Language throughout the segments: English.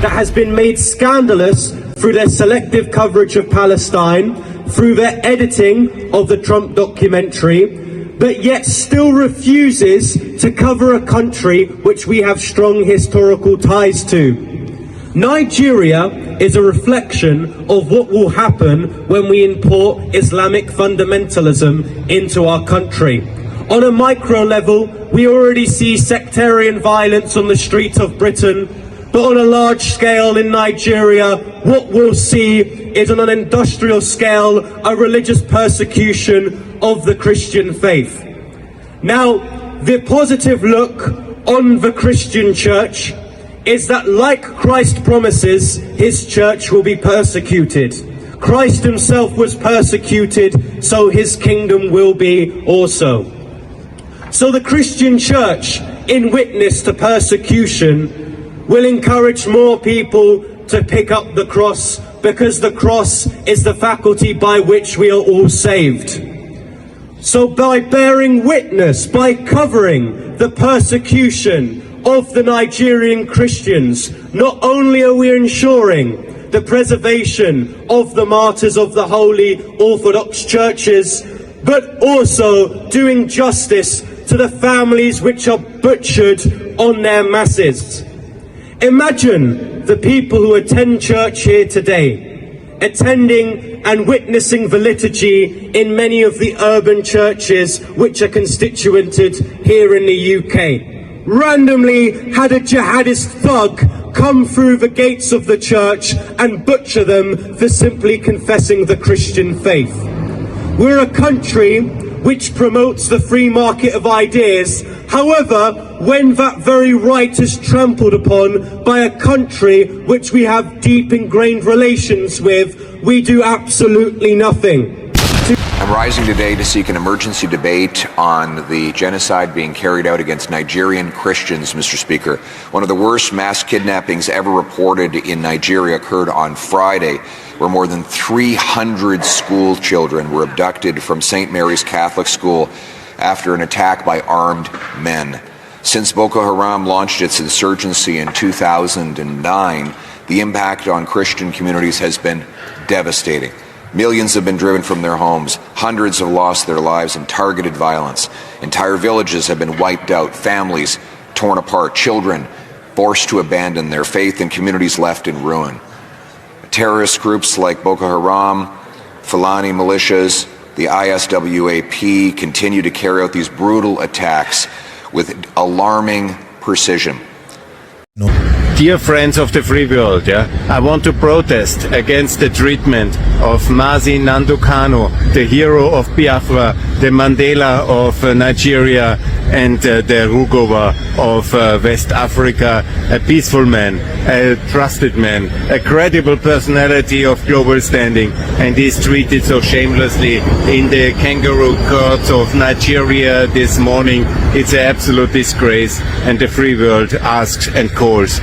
that has been made scandalous through their selective coverage of Palestine, through their editing of the Trump documentary, but yet still refuses to cover a country which we have strong historical ties to. Nigeria is a reflection of what will happen when we import Islamic fundamentalism into our country. On a micro level, we already see sectarian violence on the streets of Britain, but on a large scale in Nigeria, what we'll see is on an industrial scale a religious persecution of the Christian faith. Now, the positive look on the Christian church is that, like Christ promises, his church will be persecuted. Christ himself was persecuted, so his kingdom will be also. So the Christian church, in witness to persecution, will encourage more people to pick up the cross, because the cross is the faculty by which we are all saved. So by bearing witness, by covering the persecution of the Nigerian Christians, not only are we ensuring the preservation of the martyrs of the Holy Orthodox churches, but also doing justice to the families which are butchered on their masses. Imagine the people who attend church here today, attending and witnessing the liturgy in many of the urban churches which are constituented here in the UK. Randomly had a jihadist thug come through the gates of the church and butcher them for simply confessing the Christian faith. We're a country which promotes the free market of ideas. However, when that very right is trampled upon by a country which we have deep ingrained relations with, we do absolutely nothing. I'm rising today to seek an emergency debate on the genocide being carried out against Nigerian Christians, Mr. Speaker. One of the worst mass kidnappings ever reported in Nigeria occurred on Friday, where more than 300 school children were abducted from St. Mary's Catholic School after an attack by armed men. Since Boko Haram launched its insurgency in 2009, the impact on Christian communities has been devastating. Millions have been driven from their homes. Hundreds have lost their lives in targeted violence. Entire villages have been wiped out, families torn apart, children forced to abandon their faith, and communities left in ruin. Terrorist groups like Boko Haram, Fulani militias, the ISWAP continue to carry out these brutal attacks with alarming precision. Dear friends of the free world, I want to protest against the treatment of Nnamdi Kanu, the hero of Biafra, the Mandela of Nigeria, and the Rugova of West Africa, a peaceful man, a trusted man, a credible personality of global standing, and he is treated so shamelessly in the kangaroo courts of Nigeria this morning. It's an absolute disgrace, and the free world asks and calls.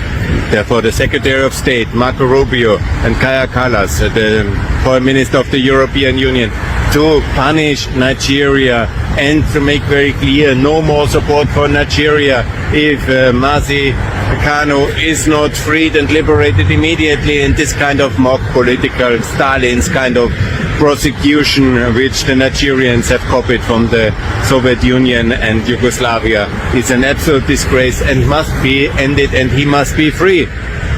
Therefore, the Secretary of State, Marco Rubio, and Kaja Kallas, the Foreign Minister of the European Union, to punish Nigeria and to make very clear no more support for Nigeria if Nnamdi Kanu is not freed and liberated immediately, and this kind of mock political Stalin's kind of prosecution which the Nigerians have copied from the Soviet Union and Yugoslavia is an absolute disgrace and must be ended, and he must be free.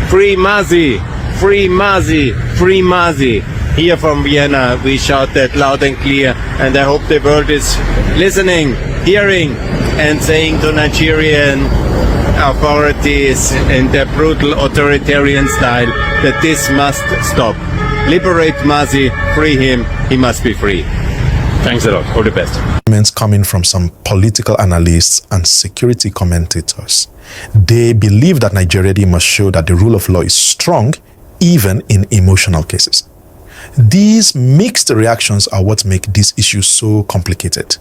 Free Nnamdi! Free Nnamdi! Free Nnamdi! Here from Vienna we shout that loud and clear, and I hope the world is listening, hearing, and saying to Nigerian authorities in their brutal authoritarian style that this must stop. Liberate Nnamdi, free him, he must be free. Thanks a lot, all the best. Comments coming from some political analysts and security commentators. They believe that Nigeria must show that the rule of law is strong even in emotional cases. These mixed reactions are what make this issue so complicated.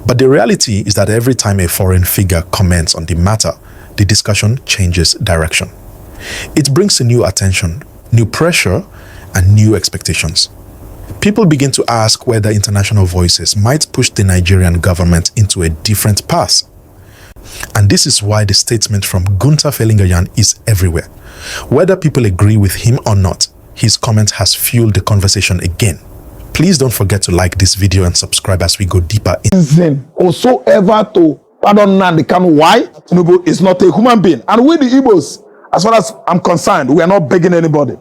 But the reality is that every time a foreign figure comments on the matter, the discussion changes direction. It brings a new attention, new pressure, and new expectations. People begin to ask whether international voices might push the Nigerian government into a different path. And this is why the statement from Gunter Fellingeryan is everywhere. Whether people agree with him or not, his comment has fueled the conversation again. Please don't forget to like this video and subscribe as we go deeper in. Whosoever to pardon Nnamdi Kanu. Why? Tinubu is not a human being. And we the Igbos, as far as I'm concerned, we are not begging anybody.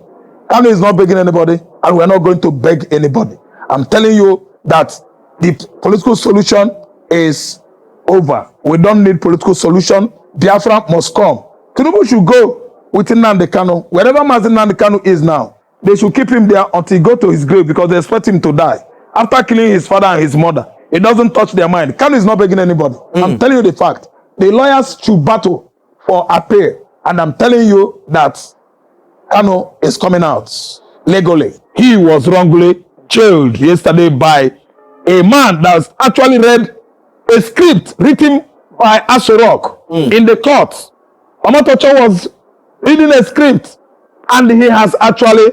Kanu is not begging anybody, and we are not going to beg anybody. I'm telling you that the political solution is over. We don't need political solution. Biafra must come. Tinubu should go with Nnamdi Kanu. Wherever Nnamdi Kanu is now, they should keep him there until he go to his grave, because they expect him to die. After killing his father and his mother, it doesn't touch their mind. Kanu is not begging anybody. I'm telling you the fact. The lawyers should battle for appeal. And I'm telling you that Kanu is coming out legally. He was wrongly jailed yesterday by a man that actually read a script written by Asorok in the court. Omatocho was reading a script, and he has actually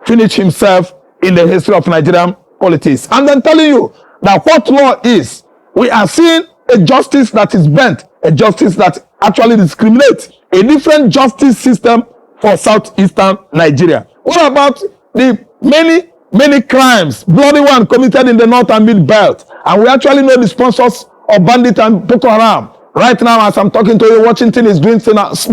finished himself in the history of Nigerian politics. And I'm telling you that what law is, we are seeing a justice that is bent, a justice that actually discriminates, a different justice system for Southeastern Nigeria. What about the many crimes, bloody one committed in the North and Mid Belt? And we actually know the sponsors of bandit and Boko Haram. Right now, as I'm talking to you, Washington is doing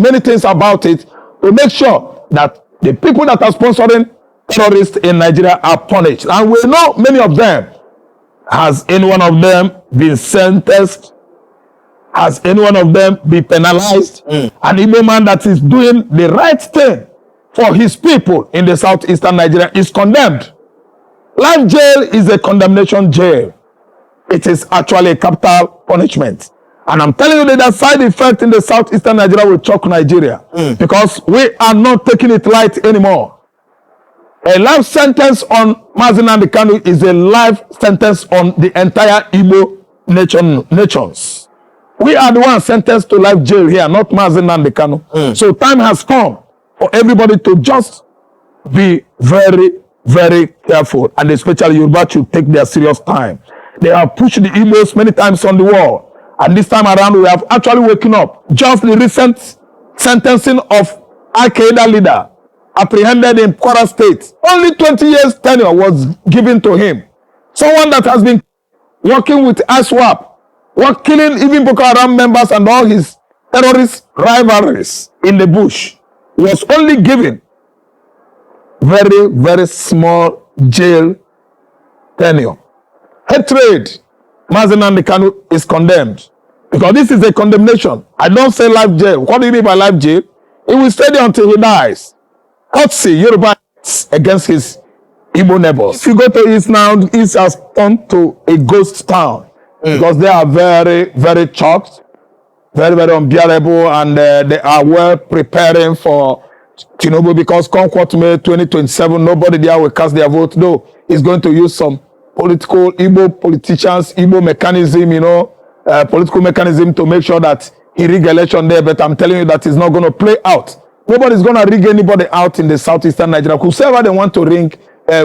many things about it to make sure that the people that are sponsoring terrorists in Nigeria are punished. And we know many of them. Has any one of them been sentenced? Has any one of them been penalized? An Igbo man that is doing the right thing for his people in the Southeastern Nigeria is condemned. Life jail is a condemnation jail. It is actually a capital punishment. And I'm telling you that the side effect in the Southeastern Nigeria will choke Nigeria, because we are not taking it light anymore. A life sentence on Nnamdi Kanu is a life sentence on the entire Igbo nations. We are the ones sentenced to life jail here, not Nnamdi Kanu. So time has come for everybody to just be very, very careful, and especially Yoruba should take their serious time. They have pushed the Igbos many times on the wall, and this time around we have actually waken up. Just the recent sentencing of Al-Qaeda leader apprehended in Kwara State, only 20 years tenure was given to him. Someone that has been working with ISWAP, killing even Boko Haram members and all his terrorist rivalries in the bush, was only given very, very small jail tenure. Hatred, Nnamdi Kanu is condemned, because this is a condemnation. I don't say life jail. What do you mean by life jail? He will stay there until he dies. Courtesy Yoruba against his Igbo neighbors. If you go to East now, East has turned to a ghost town, because they are very, very shocked, very, very unbearable, and they are well preparing for Tinubu, because Concord May 2027, nobody there will cast their vote. No, he's going to use some political Igbo politicians, Igbo mechanism, political mechanism to make sure that he rig election there. But I'm telling you that it's not going to play out. Nobody's going to rig anybody out in the Southeastern Nigeria. Whoever they want to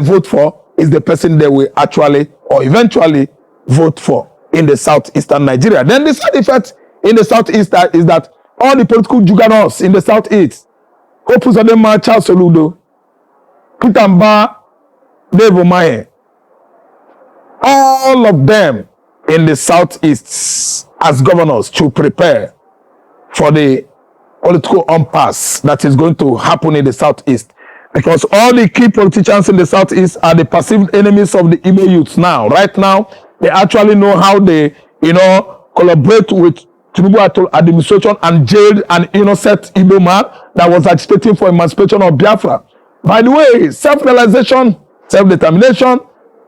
vote for is the person they will actually or eventually vote for in the Southeastern Nigeria. Then the side effect in the Southeast is that all the political juggernauts in the Southeast, Opuzadema, Charles Soludo, Kutamba, Dave Omaye, all of them in the Southeast as governors to prepare for the political impasse that is going to happen in the Southeast, because all the key politicians in the Southeast are the perceived enemies of the Igbo youths now. Right now, they actually know how they, collaborate with Tinubu administration and jailed an innocent Igbo man that was agitating for emancipation of Biafra. By the way, self-realization, self-determination,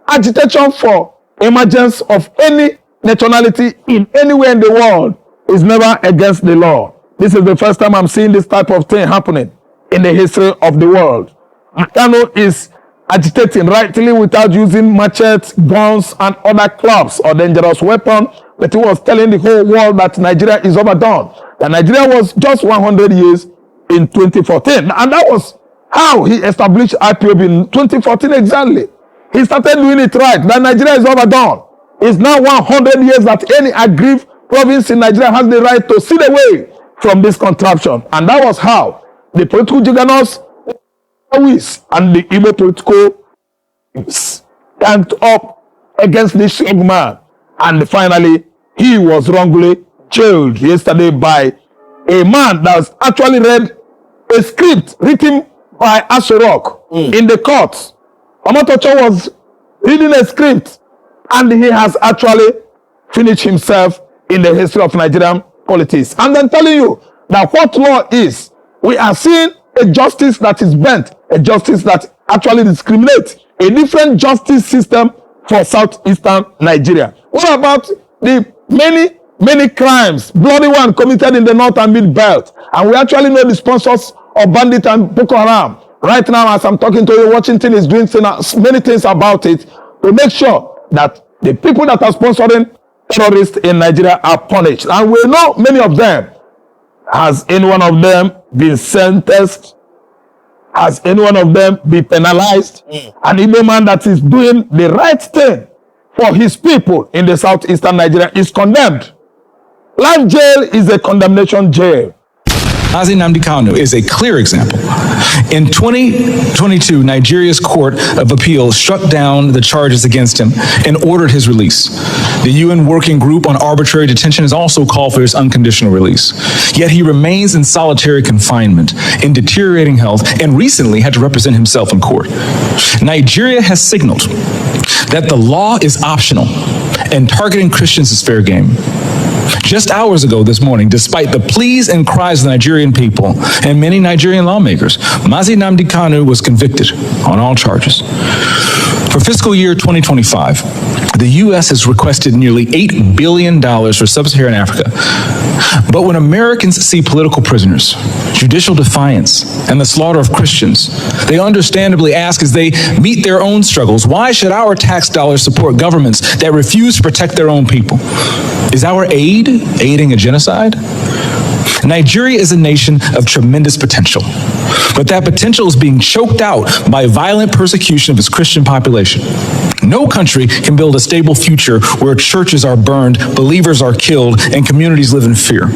agitation for emergence of any nationality in anywhere in the world is never against the law. This is the first time I'm seeing this type of thing happening in the history of the world. Kanu is agitating rightly without using machetes, guns, and other clubs or dangerous weapons, but he was telling the whole world that Nigeria is overdone. That Nigeria was just 100 years in 2014. And that was how he established IPOB in 2014 exactly. He started doing it right. That Nigeria is overdone. It's now 100 years that any aggrieved province in Nigeria has the right to sit away from this contraption. And that was how the political juggernauts and the Igbo political stand up against this young man. And finally, he was wrongly jailed yesterday by a man that was actually read a script written by Asherok in the courts. Omotocho was reading a script, and he has actually finished himself in the history of Nigerian politics. And I'm telling you that what law is, we are seeing a justice that is bent, a justice that actually discriminates, a different justice system for Southeastern Nigeria. What about the many crimes, bloody one committed in the North and Mid Belt? And we actually know the sponsors of bandit and Boko Haram. Right now, as I'm talking to you, Washington is doing many things about it to make sure that the people that are sponsoring terrorists in Nigeria are punished. And we know many of them. Has any one of them been sentenced? Has any one of them been penalized? An Igbo man that is doing the right thing for his people in the Southeastern Nigeria is condemned. Life jail is a condemnation jail. Nnamdi Kanu is a clear example. In 2022, Nigeria's Court of Appeal struck down the charges against him and ordered his release. The UN Working Group on Arbitrary Detention has also called for his unconditional release. Yet he remains in solitary confinement, in deteriorating health, and recently had to represent himself in court. Nigeria has signaled that the law is optional and targeting Christians is fair game. Just hours ago this morning, despite the pleas and cries of the Nigerian people and many Nigerian lawmakers, Nnamdi Kanu was convicted on all charges. For fiscal year 2025, the U.S. has requested nearly $8 billion for sub-Saharan Africa. But when Americans see political prisoners, judicial defiance, and the slaughter of Christians, they understandably ask as they meet their own struggles, why should our tax dollars support governments that refuse to protect their own people? Is our aid aiding a genocide? Nigeria is a nation of tremendous potential, but that potential is being choked out by violent persecution of its Christian population. No country can build a stable future where churches are burned, believers are killed, and communities live in fear.